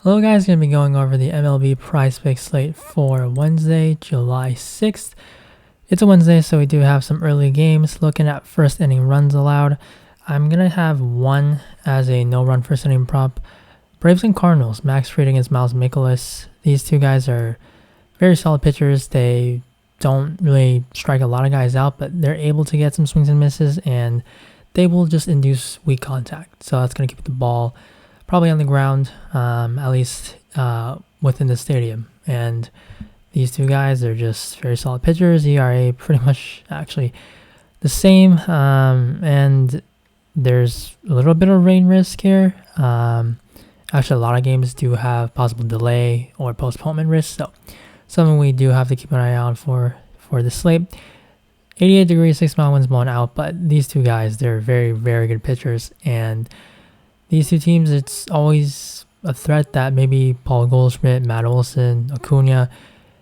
Hello guys, going to be going over the MLB PrizePicks slate for Wednesday, July 6th. It's a Wednesday, so we do have some early games. Looking at first inning runs allowed, I'm going to have one as a no-run first inning prop. Braves and Cardinals, max rating is Miles Mikolas. These two guys are very solid pitchers. They don't really strike a lot of guys out, but they're able to get some swings and misses, and they will just induce weak contact. So that's going to keep the ball probably on the ground, at least within the stadium. And these two guys are just very solid pitchers. ERA pretty much actually the same. And there's a little bit of rain risk here. Actually, a lot of games do have possible delay or postponement risk. So something we do have to keep an eye out for the slate. 88 degrees, 6-mile winds blowing out. But these two guys, they're very, very good pitchers. And these two teams, it's always a threat that maybe Paul Goldschmidt, Matt Olson, Acuna,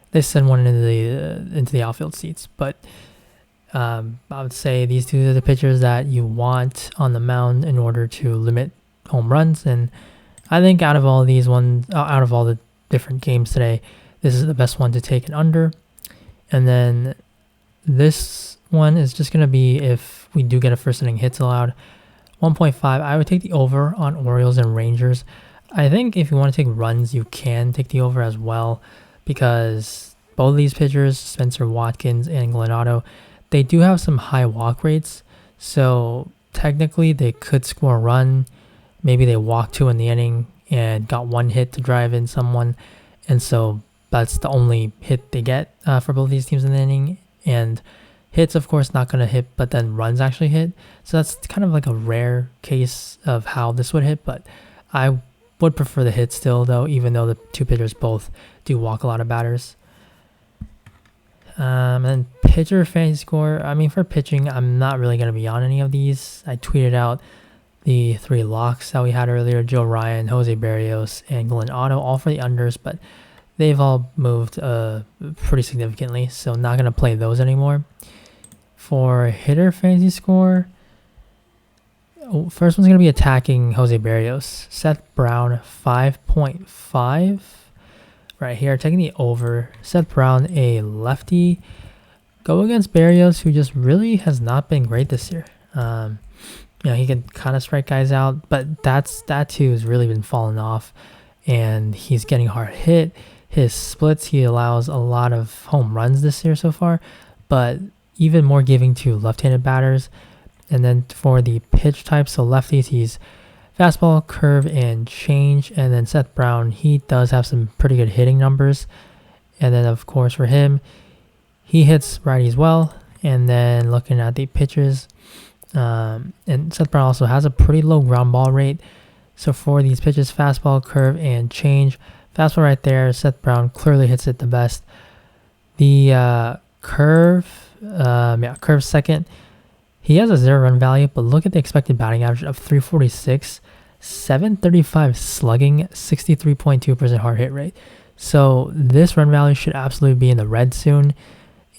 they send one into the outfield seats. But I would say these two are the pitchers that you want on the mound in order to limit home runs. And I think out of all the different games today, this is the best one to take an under. And then this one is just going to be if we do get a first inning hits allowed. 1.5, I would take the over on Orioles and Rangers. I think if you want to take runs, you can take the over as well because both of these pitchers, Spencer Watkins and Glenado, they do have some high walk rates. So technically they could score a run. Maybe they walked two in the inning and got one hit to drive in someone. And so that's the only hit they get for both these teams in the inning. And hits, of course, not going to hit, but then runs actually hit. So that's kind of like a rare case of how this would hit, but I would prefer the hit still, though, even though the two pitchers both do walk a lot of batters. And pitcher fantasy score, for pitching, I'm not really going to be on any of these. I tweeted out the three locks that we had earlier, Joe Ryan, Jose Berrios, and Glenn Otto, all for the unders, but they've all moved pretty significantly, so not going to play those anymore. For hitter fantasy score, first one's going to be attacking Jose Berrios. Seth Brown, 5.5. Right here, taking the over. Seth Brown, a lefty. Go against Berrios, who just really has not been great this year. He can kind of strike guys out, but that too has really been falling off. And he's getting hard hit. His splits, he allows a lot of home runs this year so far, but even more giving to left-handed batters. And then for the pitch type, so lefties, he's fastball, curve, and change. And then Seth Brown, he does have some pretty good hitting numbers. And then, of course, for him, he hits righties well. And then looking at the pitches, and Seth Brown also has a pretty low ground ball rate. So for these pitches, fastball, curve, and change, fastball right there, Seth Brown clearly hits it the best. The curve second. He has a 0 run value, but look at the expected batting average of 346, 735 slugging, 63.2% hard hit rate. So this run value should absolutely be in the red soon,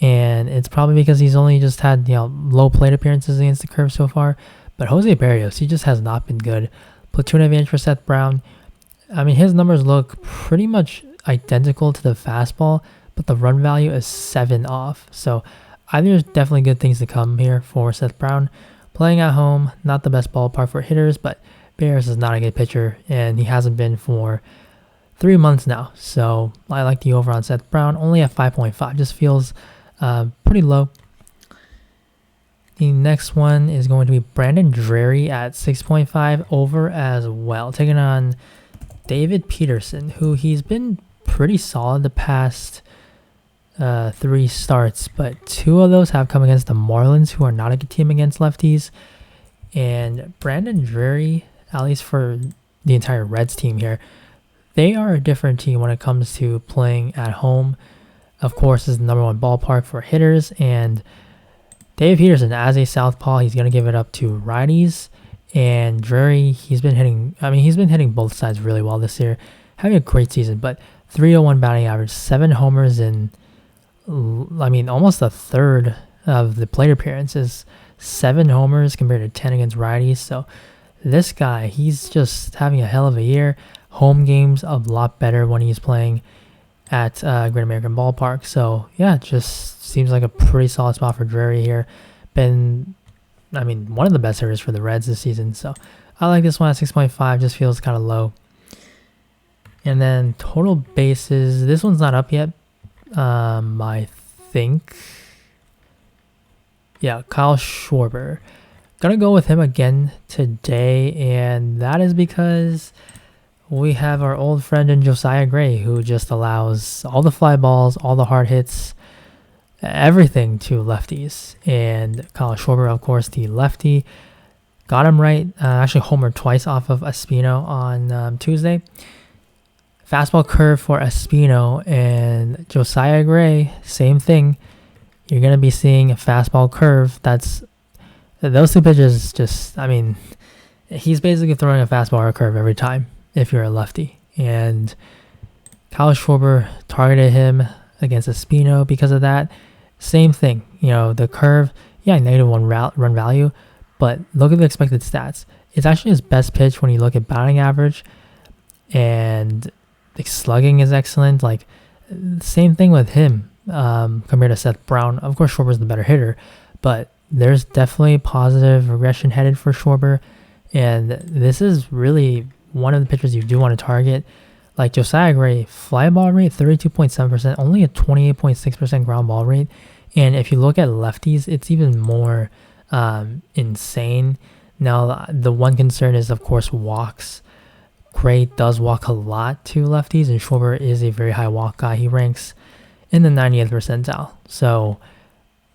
and it's probably because he's only just had low plate appearances against the curve so far. But Jose Berrios, he just has not been good. Platoon advantage for Seth Brown. His numbers look pretty much identical to the fastball, but the run value is 7 off. So I think there's definitely good things to come here for Seth Brown. Playing at home, not the best ballpark for hitters, but Berrios is not a good pitcher, and he hasn't been for 3 months now. So I like the over on Seth Brown, only at 5.5. Just feels pretty low. The next one is going to be Brandon Drury at 6.5 over as well, taking on David Peterson, who he's been pretty solid the past 3 starts, but 2 of those have come against the Marlins, who are not a good team against lefties. And Brandon Drury, at least for the entire Reds team here, they are a different team when it comes to playing at home. Of course, this is the number 1 ballpark for hitters, and Dave Peterson, as a southpaw, he's going to give it up to righties. And Drury, he's been hitting both sides really well this year, having a great season. But 301 batting average, 7 homers in almost a third of the plate appearances, 7 homers compared to 10 against righties. So this guy, he's just having a hell of a year. home games a lot better when he's playing at Great American Ballpark. So yeah, just seems like a pretty solid spot for Drury here. Been, I mean, one of the best hitters for the Reds this season. So I like this one at 6.5. Just feels kind of low. And then total bases. This one's not up yet. I think. Yeah, Kyle Schwarber. Gonna go with him again today, and that is because we have our old friend in Josiah Gray, who just allows all the fly balls, all the hard hits, everything to lefties. And Kyle Schwarber, of course, the lefty, got him right. Actually homered twice off of Espino on Tuesday. Fastball curve for Espino, and Josiah Gray, same thing. You're going to be seeing a fastball curve. Those two pitches just, I mean, he's basically throwing a fastball or a curve every time if you're a lefty. And Kyle Schwarber targeted him against Espino because of that. Same thing, the curve, yeah, -1 run value, but look at the expected stats. It's actually his best pitch when you look at batting average, and the slugging is excellent. Like, same thing with him compared to Seth Brown. Of course, Schwarber's the better hitter, but there's definitely positive regression headed for Schwarber, and this is really one of the pitchers you do want to target. Like Josiah Gray, fly ball rate 32.7%, only a 28.6% ground ball rate. And if you look at lefties, it's even more insane. Now, the one concern is, of course, walks. Gray does walk a lot to lefties, and Schwarber is a very high walk guy. He ranks in the 90th percentile. So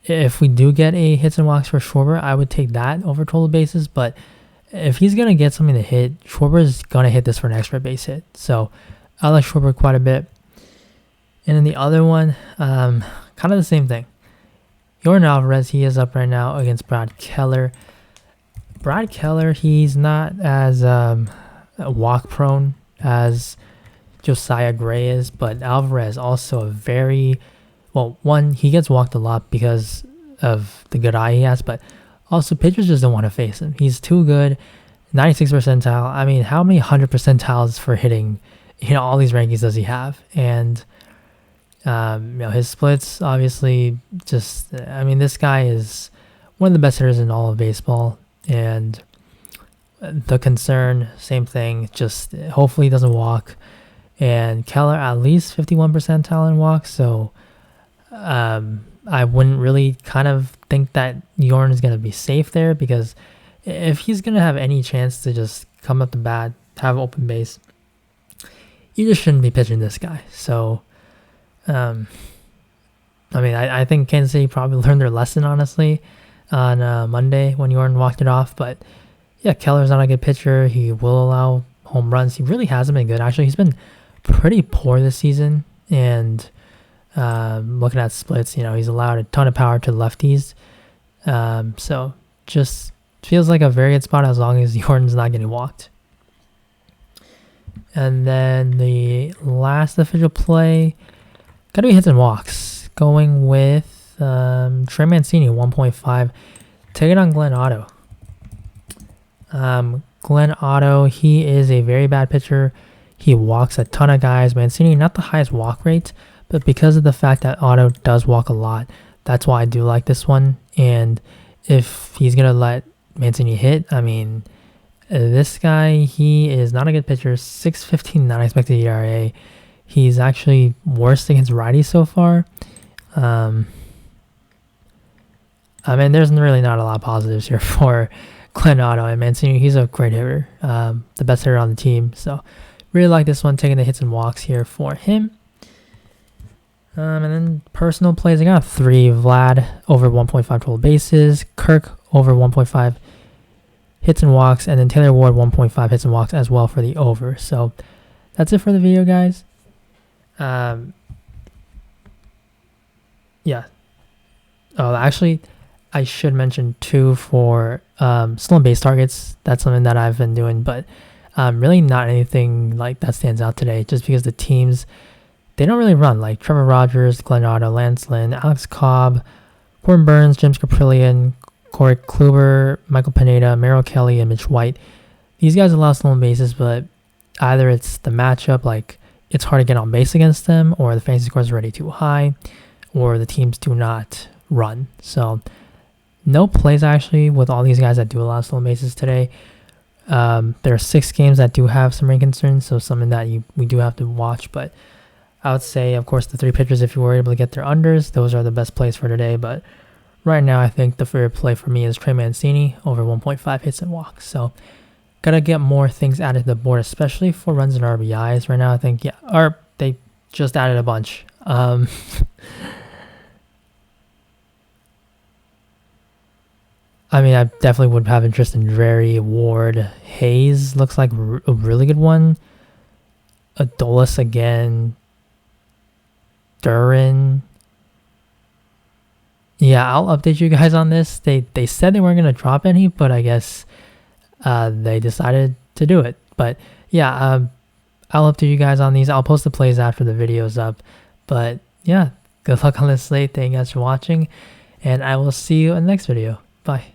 if we do get a hits and walks for Schwarber, I would take that over total bases. But if he's going to get something to hit, Schwarber is going to hit this for an extra base hit. So I like Schwarber quite a bit. And then the other one, kind of the same thing. Yordan Alvarez, he is up right now against Brad Keller. Brad Keller, he's not as walk prone as Josiah Gray is, but Alvarez also a very, well, one, he gets walked a lot because of the good eye he has, but also pitchers just don't want to face him. He's too good. 96 percentile. I mean, how many 100 percentiles for hitting, all these rankings does he have? And his splits, obviously, just, I mean, this guy is one of the best hitters in all of baseball. And the concern, same thing, just hopefully he doesn't walk. And Keller, at least 51 percentile in walks. So I wouldn't really kind of think that Yordan is going to be safe there, because if he's going to have any chance to just come up the bat, have open base, you just shouldn't be pitching this guy. So, I think Kansas City probably learned their lesson, honestly, on Monday when Yordan walked it off. But yeah, Keller's not a good pitcher. He will allow home runs. He really hasn't been good. Actually, he's been pretty poor this season. And looking at splits, he's allowed a ton of power to lefties. So just feels like a very good spot as long as Yordan's not getting walked. And then the last official play, gotta be hits and walks. Going with Trey Mancini, 1.5. Take it on Glenn Otto. Glenn Otto, he is a very bad pitcher. He walks a ton of guys. Mancini, not the highest walk rate, but because of the fact that Otto does walk a lot, that's why I do like this one. And if he's going to let Mancini hit, I mean, this guy, he is not a good pitcher. 6.15 non-expected ERA. He's actually worst against righties so far. There's really not a lot of positives here for Glenn Otto. And Mancini, he's a great hitter. The best hitter on the team. So really like this one, taking the hits and walks here for him. And then personal plays, I got 3. Vlad over 1.5 total bases. Kirk over 1.5 hits and walks. And then Taylor Ward 1.5 hits and walks as well for the over. So that's it for the video, guys. Yeah. Oh, actually, I should mention 2 for stolen base targets. That's something that I've been doing, but really not anything like that stands out today, just because the teams, they don't really run. Like Trevor Rogers, Glenn Otto, Lance Lynn, Alex Cobb, Corbin Burns, James Caprillion, Corey Kluber, Michael Pineda, Merrill Kelly, and Mitch White. These guys allow stolen bases, but either it's the matchup, like it's hard to get on base against them, or the fantasy score is already too high, or the teams do not run. So no plays actually with all these guys that do allow stolen bases today. There are 6 games that do have some rain concerns, so something that we do have to watch. But I would say, of course, the 3 pitchers, if you were able to get their unders, those are the best plays for today. But right now, I think the favorite play for me is Trey Mancini over 1.5 hits and walks. So gotta get more things added to the board, especially for runs and RBIs. Right now, I think they just added a bunch. I mean, I definitely would have interest in Drury, Ward, Hayes. Looks like a really good one. Adolis again. Duran. Yeah, I'll update you guys on this. They said they weren't going to drop any, but I guess they decided to do it. But yeah, I'll update you guys on these. I'll post the plays after the video's up. But yeah, good luck on this slate. Thank you guys for watching, and I will see you in the next video. Bye.